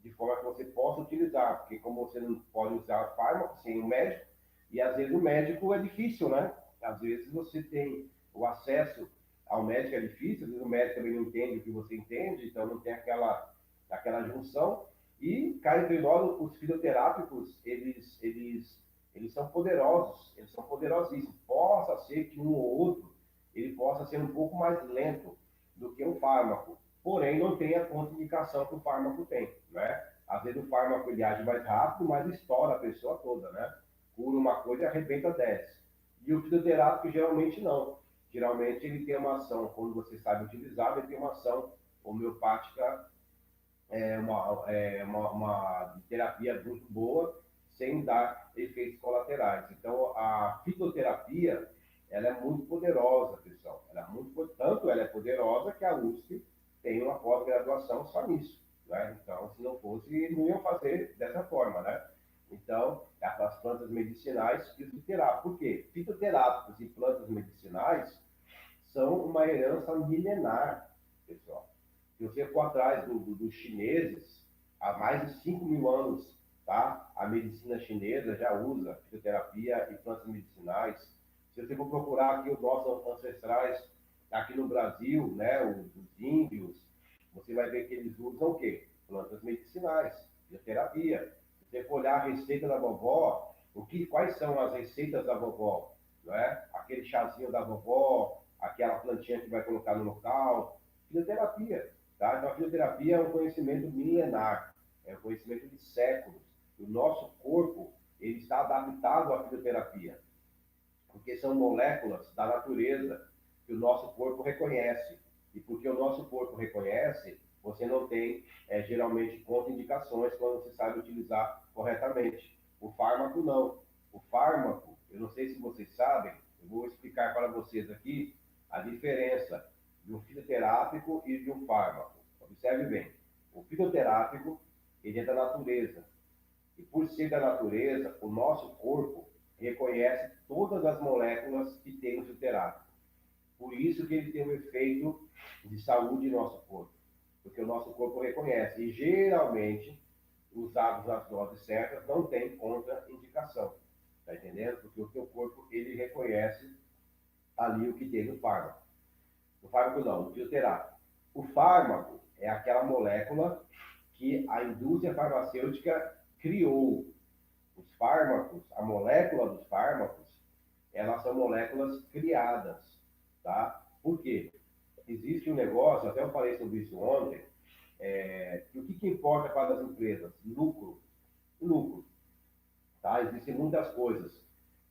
A: de forma que você possa utilizar, porque como você não pode usar fármaco sem o médico, e às vezes o médico é difícil, né? Às vezes você tem o acesso ao médico é difícil, às vezes o médico também não entende o que você entende, então não tem aquela junção. E, cá entre nós, os fitoterápicos, eles são poderosíssimos. Possa ser que um ou outro ele possa ser um pouco mais lento do que um fármaco, porém não tem a contraindicação que o fármaco tem, né? Às vezes o fármaco ele age mais rápido, mas estoura a pessoa toda, né? Cura uma coisa e arrebenta 10. E o fitoterápico geralmente não. Geralmente ele tem uma ação, quando você sabe utilizar, ele tem uma ação homeopática, uma terapia muito boa, sem dar efeitos colaterais. Então, a fitoterapia, ela é muito poderosa, pessoal. Tanto ela é poderosa que a USP tem uma pós-graduação só nisso, né? Então, se não fosse, não iam fazer dessa forma, né? Então, as plantas medicinais e os fitoterápicos. Por quê? Fitoterápicos e plantas medicinais são uma herança milenar, pessoal. Se você for atrás dos chineses, há mais de 5.000 anos, tá? A medicina chinesa já usa fitoterapia e plantas medicinais. Se você for procurar aqui os nossos ancestrais aqui no Brasil, né, os índios, você vai ver que eles usam o quê? Plantas medicinais, fitoterapia. Se você for olhar a receita da vovó, quais são as receitas da vovó? Não é? Aquele chazinho da vovó, aquela plantinha que vai colocar no local, fitoterapia. Tá? Então, a fisioterapia é um conhecimento milenar, é um conhecimento de séculos. O nosso corpo ele está adaptado à fisioterapia, porque são moléculas da natureza que o nosso corpo reconhece. E porque o nosso corpo reconhece, você não tem, geralmente, contraindicações quando você sabe utilizar corretamente. O fármaco, não. O fármaco, eu não sei se vocês sabem, eu vou explicar para vocês aqui a diferença de um fitoterápico e de um fármaco. Observe bem. O fitoterápico, ele é da natureza. E por ser da natureza, o nosso corpo reconhece todas as moléculas que tem no fitoterápico. Por isso que ele tem um efeito de saúde no nosso corpo. Porque o nosso corpo reconhece. E geralmente, usados nas doses certas, não tem contraindicação. Está entendendo? Porque o teu corpo, ele reconhece ali o que tem no fármaco. O fármaco não, o fitoterápico. O fármaco é aquela molécula que a indústria farmacêutica criou. Os fármacos, a molécula dos fármacos, elas são moléculas criadas, tá? Por quê? Existe um negócio, até eu falei sobre isso ontem, que o que importa para as empresas? Lucro. Lucro. Tá? Existem muitas coisas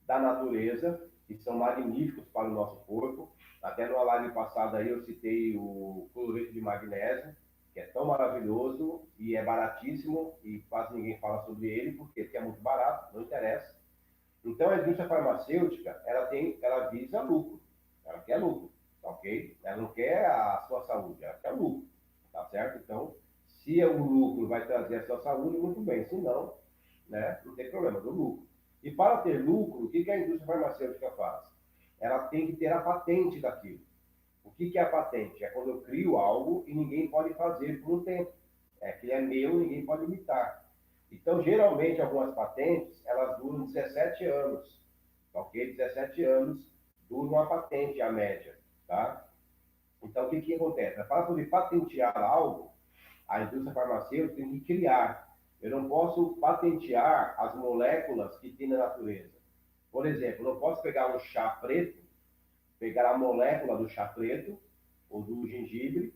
A: da natureza que são magníficos para o nosso corpo. Até numa live passada aí eu citei o cloreto de magnésio, que é tão maravilhoso e é baratíssimo e quase ninguém fala sobre ele, porque é muito barato, não interessa. Então a indústria farmacêutica, ela visa lucro, ela quer lucro, tá ok? Ela não quer a sua saúde, ela quer lucro, tá certo? Então, se o lucro vai trazer a sua saúde, muito bem, se não, né, não tem problema do lucro. E para ter lucro, o que a indústria farmacêutica faz? Ela tem que ter a patente daquilo. O que é a patente? É quando eu crio algo e ninguém pode fazer por um tempo. É que é meu, ninguém pode imitar. Então, geralmente, algumas patentes, elas duram 17 anos. Tá ok? 17 anos dura uma patente, a média. Tá? Então, o que acontece? Para poder patentear algo, a indústria farmacêutica tem que criar. Eu não posso patentear as moléculas que tem na natureza. Por exemplo, eu não posso pegar um chá preto, pegar a molécula do chá preto ou do gengibre,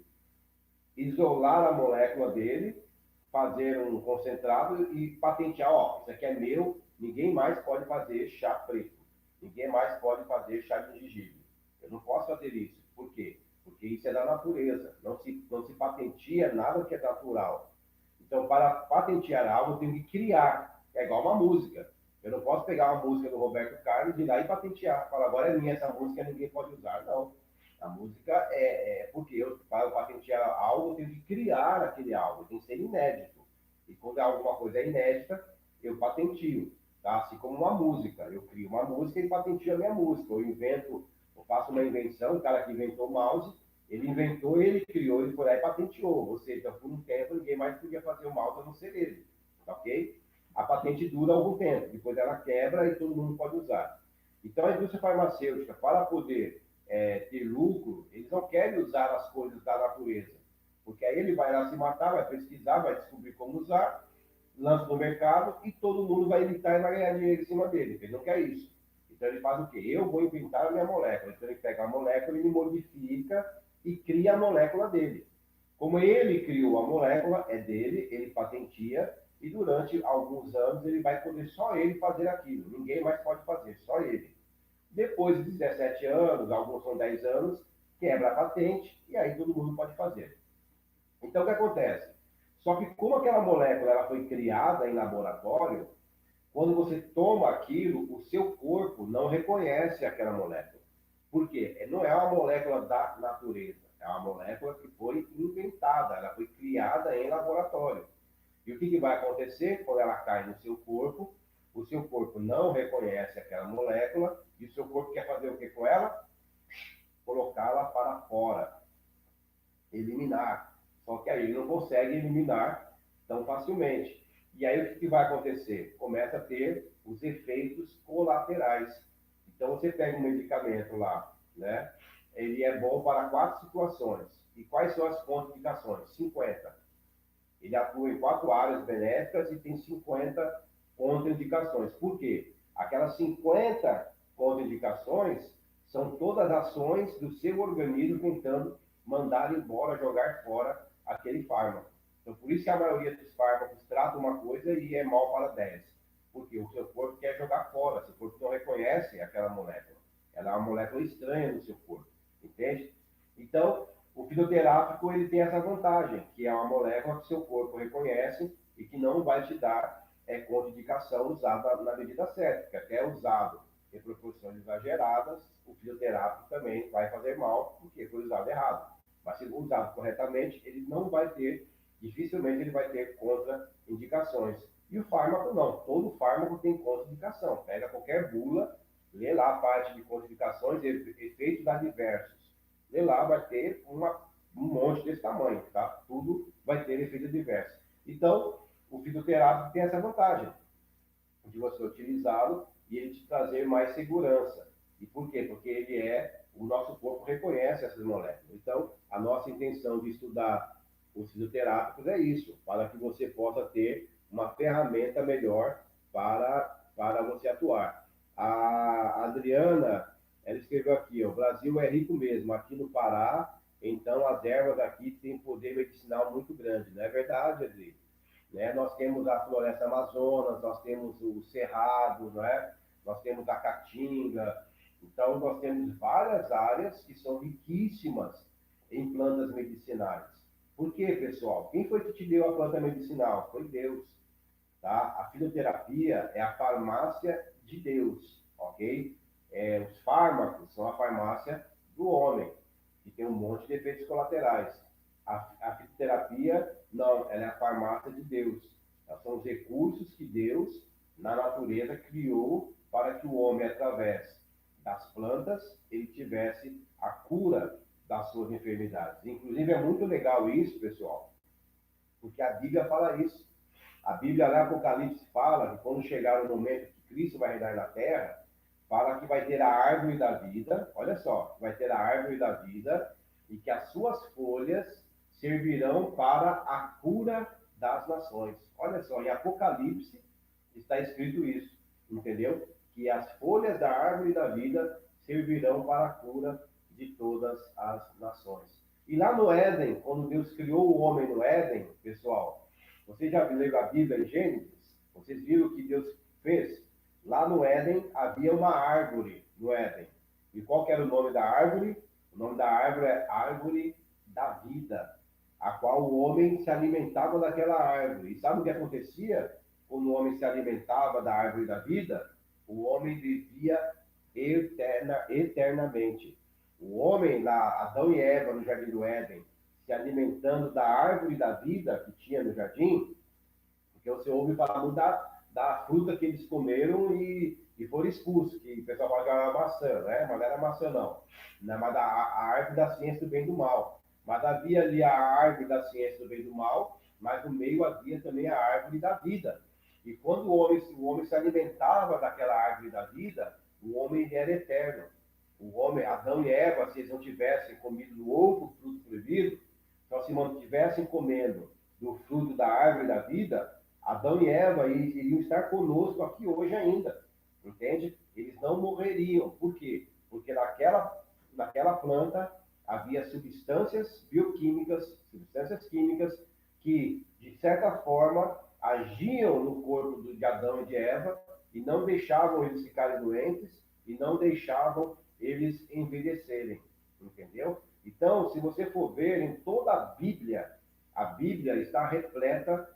A: isolar a molécula dele, fazer um concentrado e patentear, ó, isso aqui é meu ninguém mais pode fazer chá preto. Ninguém mais pode fazer chá de gengibre. Eu não posso fazer isso. Por quê? Porque isso é da natureza. Não se patenteia nada que é natural. Então, para patentear algo, eu tenho que criar. É igual uma música. Eu não posso pegar uma música do Roberto Carlos e ir lá e patentear. Falar, agora é minha essa música, ninguém pode usar. Não. A música porque para eu patentear algo, eu tenho que criar aquele algo. Tem que ser inédito. E quando alguma coisa é inédita, eu patentio. Tá? Assim como uma música. Eu crio uma música e patentio a minha música. Eu faço uma invenção, o cara que inventou o mouse, ele inventou, ele criou, ele foi lá e patenteou. Ou seja, por um tempo ninguém mais podia fazer o mouse a não ser ele. Tá ok? A patente dura algum tempo, depois ela quebra e todo mundo pode usar. Então a indústria farmacêutica, para poder ter lucro, eles não querem usar as coisas da natureza. Porque aí ele vai lá se matar, vai pesquisar, vai descobrir como usar, lança no mercado e todo mundo vai imitar e vai ganhar dinheiro em cima dele. Ele não quer isso. Então ele faz o quê? Eu vou inventar a minha molécula. Então ele pega a molécula, ele modifica e cria a molécula dele. Como ele criou a molécula, é dele, ele patentia e durante alguns anos ele vai poder só ele fazer aquilo. Ninguém mais pode fazer, só ele. Depois de 17 anos, alguns são 10 anos, quebra a patente e aí todo mundo pode fazer. Então o que acontece? Só que como aquela molécula ela foi criada em laboratório, quando você toma aquilo, o seu corpo não reconhece aquela molécula. Por quê? Não é uma molécula da natureza, é uma molécula que foi inventada, ela foi criada em laboratório. E o que vai acontecer quando ela cai no seu corpo? O seu corpo não reconhece aquela molécula e o seu corpo quer fazer o que com ela? Colocá-la para fora, eliminar. Só que aí ele não consegue eliminar tão facilmente. E aí o que vai acontecer? Começa a ter os efeitos colaterais. Então você pega um medicamento lá, né? Ele é bom para 4 situações. E quais são as contraindicações? 50. Ele atua em 4 áreas benéficas e tem 50 contraindicações. Por quê? Aquelas 50 contraindicações são todas ações do seu organismo tentando mandar embora, jogar fora aquele fármaco. Então, por isso que a maioria dos fármacos trata uma coisa e é mal para 10. Porque o seu corpo quer jogar fora, seu corpo não reconhece aquela molécula. Ela é uma molécula estranha no seu corpo, entende? Então, o fitoterápico ele tem essa vantagem, que é uma molécula que seu corpo reconhece e que não vai te dar contraindicação usada na medida certa, porque até usado em proporções exageradas, o fitoterápico também vai fazer mal, porque foi usado errado. Mas se usado corretamente, ele não vai ter, dificilmente ele vai ter contraindicações. E o fármaco não, todo fármaco tem contraindicação. Pega qualquer bula, lê lá a parte de contraindicações e efeitos adversos. Lê lá, vai ter um monte desse tamanho, tá? Tudo vai ter efeito adverso. Então, o fitoterápico tem essa vantagem de você utilizá-lo e ele te trazer mais segurança. E por quê? Porque o nosso corpo reconhece essas moléculas. Então, a nossa intenção de estudar os fitoterápicos é isso, para que você possa ter uma ferramenta melhor para você atuar. A Adriana, ela escreveu aqui, ó, o Brasil é rico mesmo, aqui no Pará, então as ervas aqui têm poder medicinal muito grande. Não é verdade, Adri? Né? Nós temos a floresta Amazonas, nós temos o Cerrado, não é? Nós temos a Caatinga. Então, nós temos várias áreas que são riquíssimas em plantas medicinais. Por quê, pessoal? Quem foi que te deu a planta medicinal? Foi Deus. Tá? A fitoterapia é a farmácia de Deus, ok? Os fármacos são a farmácia do homem, que tem um monte de efeitos colaterais. A fitoterapia, não, ela é a farmácia de Deus. São os recursos que Deus, na natureza, criou para que o homem, através das plantas, ele tivesse a cura das suas enfermidades. Inclusive, é muito legal isso, pessoal, porque a Bíblia fala isso. A Bíblia lá, Apocalipse, fala que quando chegar o momento que Cristo vai reinar na terra, fala que vai ter a árvore da vida, olha só, vai ter a árvore da vida e que as suas folhas servirão para a cura das nações. Olha só, em Apocalipse está escrito isso, entendeu? Que as folhas da árvore da vida servirão para a cura de todas as nações. E lá no Éden, quando Deus criou o homem no Éden, pessoal, vocês já leram a Bíblia em Gênesis? Vocês viram o que Deus fez? Lá no Éden havia uma árvore no Éden. E qual que era o nome da árvore? O nome da árvore é Árvore da Vida, a qual o homem se alimentava daquela árvore. E sabe o que acontecia quando o homem se alimentava da árvore da vida? O homem vivia eternamente. O homem, lá, Adão e Eva, no jardim do Éden, se alimentando da árvore da vida que tinha no jardim, porque você ouve falar muito da fruta que eles comeram e foram expulsos, que o pessoal fala que era maçã, né? Mas não era maçã, não. Não, mas a árvore da ciência do bem e do mal. Mas havia ali a árvore da ciência do bem e do mal, mas no meio havia também a árvore da vida. E quando o homem se alimentava daquela árvore da vida, o homem era eterno. O homem, Adão e Eva, se eles não tivessem comido do outro fruto proibido, só se mantivessem comendo do fruto da árvore da vida, Adão e Eva iriam estar conosco aqui hoje ainda, entende? Eles não morreriam. Por quê? Porque naquela planta havia substâncias bioquímicas, substâncias químicas que, de certa forma, agiam no corpo de Adão e de Eva e não deixavam eles ficarem doentes e não deixavam eles envelhecerem, entendeu? Então, se você for ver em toda a Bíblia está repleta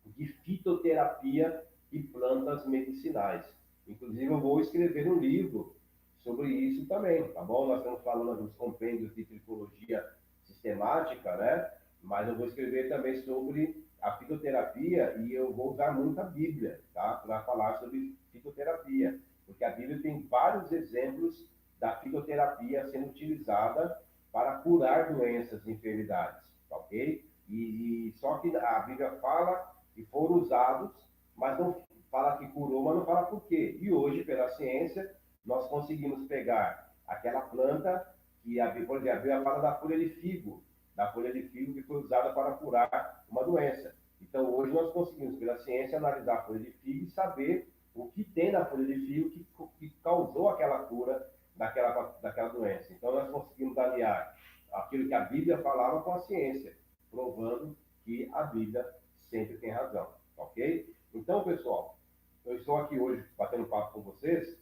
A: de fitoterapia e plantas medicinais. Inclusive, eu vou escrever um livro sobre isso também, tá bom? Nós estamos falando dos compêndios de tricologia sistemática, né? Mas eu vou escrever também sobre a fitoterapia e eu vou usar muito a Bíblia, tá? Para falar sobre fitoterapia, porque a Bíblia tem vários exemplos da fitoterapia sendo utilizada para curar doenças e enfermidades, tá ok? E só que a Bíblia fala e foram usados, mas não fala que curou, mas não fala por quê. E hoje, pela ciência, nós conseguimos pegar aquela planta que, por exemplo, a Bíblia fala da folha de figo que foi usada para curar uma doença. Então, hoje nós conseguimos, pela ciência, analisar a folha de figo e saber o que tem na folha de figo que causou aquela cura daquela doença. Então, nós conseguimos aliar aquilo que a Bíblia falava com a ciência, provando que a Bíblia sempre tem razão, ok? Então, pessoal, eu estou aqui hoje batendo papo com vocês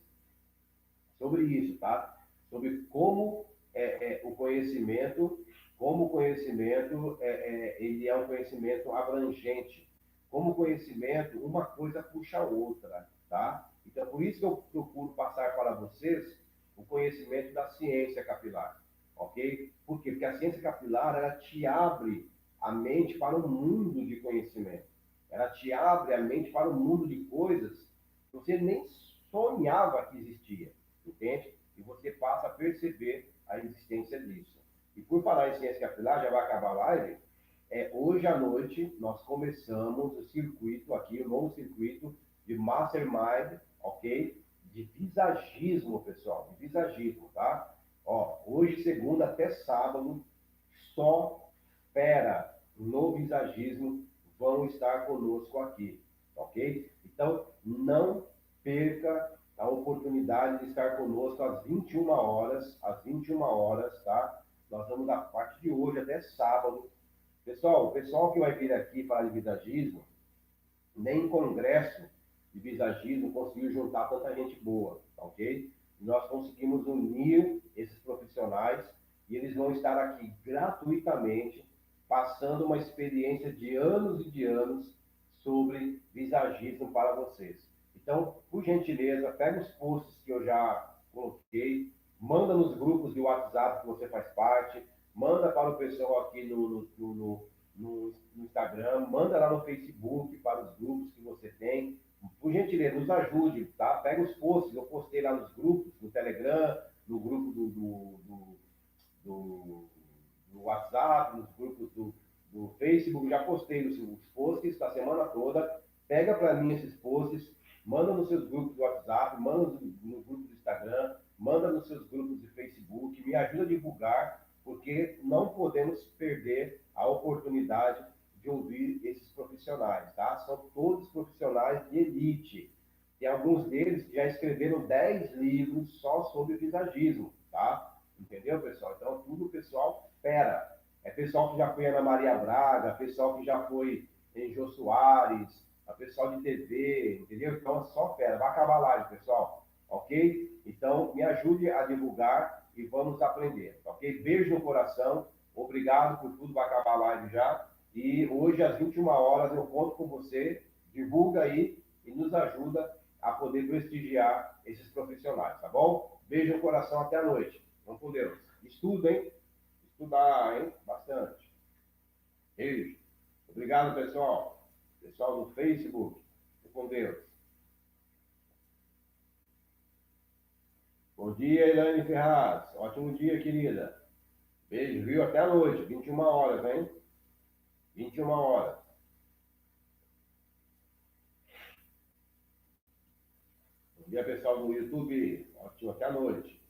A: sobre isso, tá? Sobre como o conhecimento, ele é um conhecimento abrangente. Como o conhecimento, uma coisa puxa a outra, tá? Então, por isso que eu procuro passar para vocês o conhecimento da ciência capilar, ok? Por quê? Porque a ciência capilar, ela te abre a mente para um mundo de conhecimento. Ela te abre a mente para um mundo de coisas que você nem sonhava que existia, entende? E você passa a perceber a existência disso. E por falar em ciência capilar, já vai acabar a live, hoje à noite nós começamos o circuito aqui, o novo circuito de Mastermind, ok? De visagismo, pessoal, de visagismo, tá? Ó, hoje, segunda até sábado, só fera no visagismo vão estar conosco aqui, ok? Então, não perca a oportunidade de estar conosco às 21 horas, tá? Nós vamos da parte de hoje até sábado. Pessoal, o pessoal que vai vir aqui falar de visagismo, nem congresso de visagismo conseguiu juntar tanta gente boa, tá ok? Nós conseguimos unir esses profissionais e eles vão estar aqui gratuitamente, passando uma experiência de anos e de anos sobre visagismo para vocês. Então, por gentileza, pega os posts que eu já coloquei, manda nos grupos de WhatsApp que você faz parte, manda para o pessoal aqui no Instagram, manda lá no Facebook para os grupos que você tem. Por gentileza, nos ajude, tá? Pega os posts, eu postei lá nos grupos, no Telegram, no grupo do, do WhatsApp, nos grupos do Facebook, já postei os posts da semana toda. Pega para mim esses posts, manda nos seus grupos do WhatsApp, manda no grupo do Instagram, manda nos seus grupos de Facebook, me ajuda a divulgar, porque não podemos perder a oportunidade de ouvir esses profissionais, tá? São todos profissionais de elite. Tem alguns deles que já escreveram 10 livros só sobre visagismo, tá? Entendeu, pessoal? Então, tudo pessoal fera. É pessoal que já foi Ana Maria Braga, pessoal que já foi em Jô Soares, a pessoal de TV, entendeu? Então, só fera. Vai acabar a live, pessoal. Ok? Então, me ajude a divulgar e vamos aprender. Ok? Beijo no coração. Obrigado por tudo. Vai acabar a live já. E hoje, às 21 horas, eu conto com você. Divulga aí e nos ajuda a poder prestigiar esses profissionais, tá bom? Beijo no coração. Até a noite. Vamos com Deus. Estudem. Estudar, hein? Bastante. Beijo. Obrigado, pessoal. Pessoal do Facebook. Fique com Deus. Bom dia, Elaine Ferraz. Ótimo dia, querida. Beijo, viu? Até a noite, 21 horas, hein? 21 horas. Bom dia, pessoal do YouTube. Ótimo, até a noite.